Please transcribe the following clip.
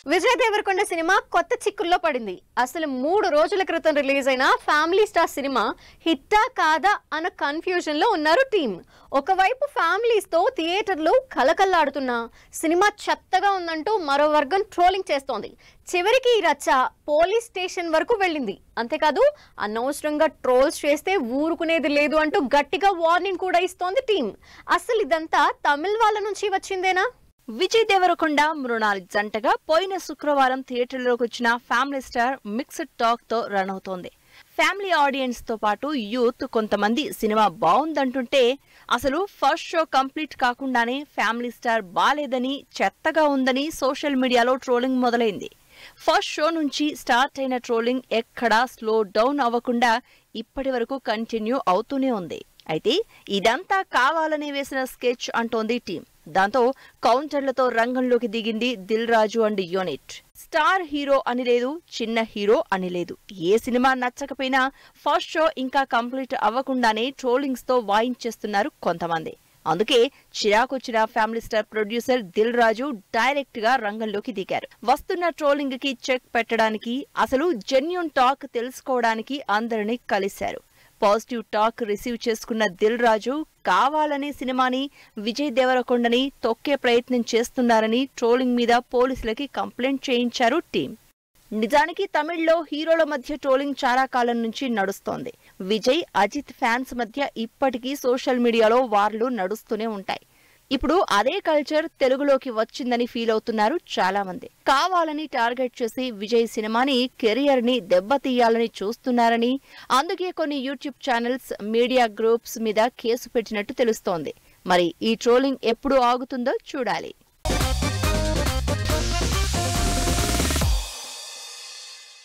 Vijay Devarakonda cinema కొత్త చిక్కుల్లో పడింది. అసలు 3 రోజుల క్రితం రిలీజ్ అయిన ఫ్యామిలీ స్టార్ సినిమా హిట్టా కాదా అన్న కన్ఫ్యూజన్ లో ఉన్నారు టీం. ఒకవైపు ఫ్యామిలీస్ తో థియేటర్లు కలకల్లాడుతున్నా సినిమా చెత్తగా ఉందంటూ మరో వర్గం ట్రోలింగ్ చేస్తోంది. చివరికి ఈ రచ్చ పోలీస్ స్టేషన్ వరకు వెళ్ళింది. అంతేకాదు అనవసరంగా ట్రోల్స్ చేస్తే ఊరుకునేది లేదు అంటూ గట్టిగా వార్నింగ్ కూడా ఇస్తోంది టీం. అసలు ఇదంతా తమిళ వాళ్ళ నుంచి వచ్చిందేనా? విజయ్ దేవరకొండ మృణాల్ జంటగా పోయిన శుక్రవారం థియేటర్లోకి వచ్చిన ఫ్యామిలీ స్టార్ మిక్స్డ్ టాక్ తో రన్ అవుతోంది. ఫ్యామిలీ ఆడియన్స్ తో పాటు యూత్ కొంతమంది సినిమా బాగుందంటుంటే అసలు ఫస్ట్ షో కంప్లీట్ కాకుండానే ఫ్యామిలీ స్టార్ బాలేదని, చెత్తగా ఉందని సోషల్ మీడియాలో ట్రోలింగ్ మొదలైంది. ఫస్ట్ షో నుంచి స్టార్ట్ అయిన ట్రోలింగ్ ఎక్కడా స్లో డౌన్ అవ్వకుండా ఇప్పటి వరకు కంటిన్యూ అవుతూనే ఉంది. అయితే ఇదంతా కావాలని వేసిన స్కెచ్ అంటోంది టీం. దాంతో కౌంటర్లతో రంగంలోకి దిగింది Dil Raju and unit. Star hero అని లేదు, చిన్న హీరో అని లేదు. ఏ సినిమా నచ్చకపోయినా ఫస్ట్ షో ఇంకా కంప్లీట్ అవ్వకుండానే ట్రోలింగ్స్ తో వాయించేస్తున్నారు కొంతమంది. అందుకే చిరాకొచ్చిన family star producer Dil Raju direct గా రంగంలోకి దిగారు. వస్తున్న ట్రోలింగ్ కి చెక్ పెట్టడానికి, అసలు జెన్యూన్ టాక్ తెలుసుకోవడానికి అందరినీ కలిశారు. పాజిటివ్ టాక్ రిసీవ్ చేసుకున్న దిల్ రాజు కావాలని సినిమాని, విజయ్ దేవరకొండని తొక్కే ప్రయత్నం చేస్తున్నారని ట్రోలింగ్ మీద పోలీసులకి కంప్లైంట్ చేయించారు టీం. నిజానికి తమిళ్లో హీరోల మధ్య ట్రోలింగ్ చాలా కాలం నుంచి నడుస్తోంది. విజయ్, అజిత్ ఫ్యాన్స్ మధ్య ఇప్పటికీ సోషల్ మీడియాలో వార్లు నడుస్తూనే ఉంటాయి. ఇప్పుడు అదే కల్చర్ తెలుగులోకి వచ్చిందని ఫీల్ అవుతున్నారు చాలా మంది. కావాలని టార్గెట్ చేసి విజయ్ సినిమాని, కెరియర్ ని దెబ్బతీయాలని చూస్తున్నారని, అందుకే కొన్ని యూట్యూబ్ ఛానల్స్, మీడియా గ్రూప్స్ మీద కేసు పెట్టినట్టు తెలుస్తోంది. మరి ఈ ట్రోలింగ్ ఎప్పుడు ఆగుతుందో చూడాలి.